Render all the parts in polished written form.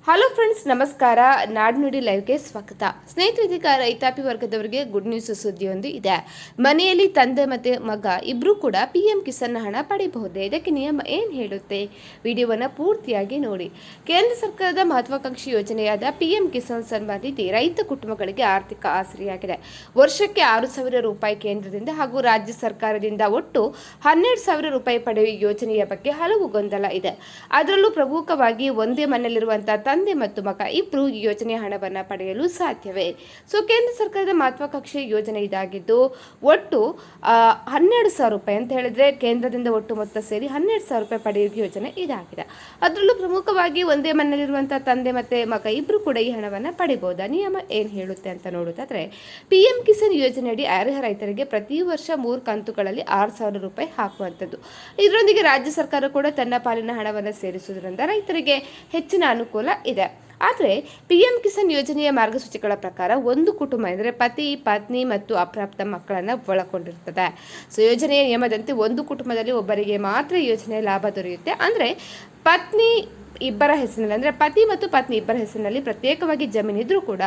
Hello friends, ನಮಸ್ಕಾರ. ನಾಡುನುಡಿ ಲೈವ್ಗೆ ಸ್ವಾಗತ. ಸ್ನೇಹಿತರೆ, ಇದೀಗ ರೈತಾಪಿ ವರ್ಗದವರಿಗೆ ಗುಡ್ ನ್ಯೂಸ್ ಸುದ್ದಿಯೊಂದು ಇದೆ. ಮನೆಯಲ್ಲಿ ತಂದೆ ಮತ್ತು ಮಗ ಇಬ್ಬರೂ ಕೂಡ PM ಕಿಸಾನ್ ಹಣ ಪಡೆಯಬಹುದೇ? ಇದಕ್ಕೆ ನಿಯಮ ಏನು ಹೇಳುತ್ತೆ? ವಿಡಿಯೋವನ್ನು ಪೂರ್ತಿಯಾಗಿ ನೋಡಿ. ಕೇಂದ್ರ ಸರ್ಕಾರದ ಮಹತ್ವಾಕಾಂಕ್ಷಿ ಯೋಜನೆಯಾದ PM ಕಿಸಾನ್ ಸನ್ಮಾನ್ ನಿಧಿ ರೈತ ಕುಟುಂಬಗಳಿಗೆ ಆರ್ಥಿಕ ಆಸರೆಯಾಗಿದೆ. ವರ್ಷಕ್ಕೆ 6,000 ರೂಪಾಯಿ ಕೇಂದ್ರದಿಂದ ಹಾಗೂ ರಾಜ್ಯ ಸರ್ಕಾರದಿಂದ ಒಟ್ಟು 12,000 ರೂಪಾಯಿ ಪಡೆಯುವ ಯೋಜನೆಯ ಬಗ್ಗೆ ಹಲವು ಗೊಂದಲ ಇದೆ. ಅದರಲ್ಲೂ ಪ್ರಮುಖವಾಗಿ ಒಂದೇ ಮನೆಯಲ್ಲಿರುವಂತಹ ತಂದೆ ಮತ್ತು ಮಗ ಇಬ್ಬರು ಈ ಯೋಜನೆಯ ಹಣವನ್ನು ಪಡೆಯಲು ಸಾಧ್ಯವೇ? ಕೇಂದ್ರ ಸರ್ಕಾರದ ಮಹತ್ವಾಕಾಂಕ್ಷಿ ಯೋಜನೆ ಇದಾಗಿದ್ದು ಒಟ್ಟು 12,000 ರೂಪಾಯಿ ಅಂತ ಹೇಳಿದ್ರೆ ಕೇಂದ್ರದಿಂದ ಒಟ್ಟು ಮೊತ್ತ ಸೇರಿ 12,000 ರೂಪಾಯಿ ಪಡೆಯುವ ಯೋಜನೆ ಇದಾಗಿದೆ. ಅದರಲ್ಲೂ ಪ್ರಮುಖವಾಗಿ ಒಂದೇ ಮನೆಯಲ್ಲಿರುವಂತಹ ತಂದೆ ಮತ್ತೆ ಮಗ ಇಬ್ಬರು ಕೂಡ ಈ ಹಣವನ್ನು ಪಡಿಬಹುದಾ? ನಿಯಮ ಏನು ಹೇಳುತ್ತೆ ಅಂತ ನೋಡೋದಾದ್ರೆ, PM ಕಿಸಾನ್ ಯೋಜನೆಯಡಿ ಅರ್ಹ ರೈತರಿಗೆ ಪ್ರತಿ ವರ್ಷ 3 ಕಂತುಗಳಲ್ಲಿ 6,000 ರೂಪಾಯಿ ಹಾಕುವಂಥದ್ದು. ಇದರೊಂದಿಗೆ ರಾಜ್ಯ ಸರ್ಕಾರ ಕೂಡ ತನ್ನ ಪಾಲಿನ ಹಣವನ್ನು ಸೇರಿಸುವುದರಿಂದ ರೈತರಿಗೆ ಹೆಚ್ಚಿನ ಅನುಕೂಲ ಇದೆ. ಆದರೆ PM ಕಿಸಾನ್ ಯೋಜನೆಯ ಮಾರ್ಗಸೂಚಿಗಳ ಪ್ರಕಾರ ಒಂದು ಕುಟುಂಬ ಅಂದರೆ ಪತಿ, ಪತ್ನಿ ಮತ್ತು ಅಪ್ರಾಪ್ತ ಮಕ್ಕಳನ್ನು ಒಳಗೊಂಡಿರುತ್ತದೆ. ಯೋಜನೆಯ ನಿಯಮದಂತೆ ಒಂದು ಕುಟುಂಬದಲ್ಲಿ ಒಬ್ಬರಿಗೆ ಮಾತ್ರ ಯೋಜನೆಯ ಲಾಭ ದೊರೆಯುತ್ತೆ. ಅಂದರೆ ಪತ್ನಿ ಇಬ್ಬರ ಹೆಸರಿನಲ್ಲಿ, ಅಂದರೆ ಪತಿ ಮತ್ತು ಪತ್ನಿ ಇಬ್ಬರ ಹೆಸರಿನಲ್ಲಿ ಪ್ರತ್ಯೇಕವಾಗಿ ಜಮೀನಿದ್ರೂ ಕೂಡ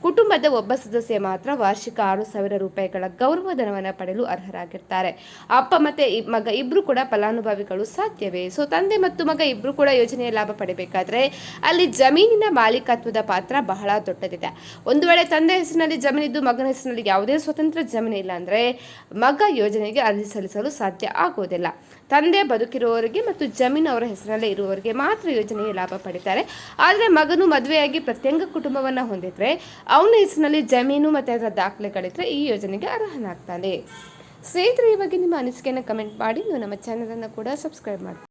ಕುಟುಂಬದ ಒಬ್ಬ ಸದಸ್ಯ ಮಾತ್ರ ವಾರ್ಷಿಕ 6,000 ರೂಪಾಯಿಗಳ ಗೌರವಧನವನ್ನು ಪಡೆಯಲು ಅರ್ಹರಾಗಿರ್ತಾರೆ. ಅಪ್ಪ ಮತ್ತು ಮಗ ಇಬ್ಬರು ಕೂಡ ಫಲಾನುಭವಿಗಳು ಸಾಧ್ಯವೇ? ತಂದೆ ಮತ್ತು ಮಗ ಇಬ್ಬರು ಕೂಡ ಯೋಜನೆಯ ಲಾಭ ಪಡೆಯಬೇಕಾದ್ರೆ ಅಲ್ಲಿ ಜಮೀನಿನ ಮಾಲೀಕತ್ವದ ಪಾತ್ರ ಬಹಳ ದೊಡ್ಡದಿದೆ. ಒಂದು ವೇಳೆ ತಂದೆ ಹೆಸರಿನಲ್ಲಿ ಜಮೀನಿದ್ದು ಮಗನ ಹೆಸರಿನಲ್ಲಿ ಯಾವುದೇ ಸ್ವತಂತ್ರ ಜಮೀನು ಇಲ್ಲ ಅಂದರೆ ಮಗ ಯೋಜನೆಗೆ ಅರ್ಜಿ ಸಲ್ಲಿಸಲು ಸಾಧ್ಯ ಆಗುವುದಿಲ್ಲ. ತಂದೆ ಬದುಕಿರುವವರಿಗೆ ಮತ್ತು ಜಮೀನು ಅವರ ಹೆಸರಿನಲ್ಲೇ ಇರುವವರಿಗೆ ಮಾತ್ರ ಯೋಜನೆಯ ಲಾಭ ಪಡಿತಾರೆ. ಆದರೆ ಮಗನು ಮದುವೆಯಾಗಿ ಪ್ರತ್ಯೇಕ ಕುಟುಂಬವನ್ನು ಹೊಂದಿದ್ರೆ ಅವನ ಹೆಸರಿನಲ್ಲಿ ಜಮೀನು ಮತ್ತು ಅದರ ದಾಖಲೆಗಳಿದ್ರೆ ಈ ಯೋಜನೆಗೆ ಅರ್ಹನಾಗ್ತಾನೆ. ಸ್ನೇಹಿತರೆ, ಈ ಬಗ್ಗೆ ನಿಮ್ಮ ಅನಿಸಿಕೆಯನ್ನು ಕಮೆಂಟ್ ಮಾಡಿ. ನೀವು ನಮ್ಮ ಚಾನಲನ್ನು ಕೂಡ ಸಬ್ಸ್ಕ್ರೈಬ್ ಮಾಡಿ.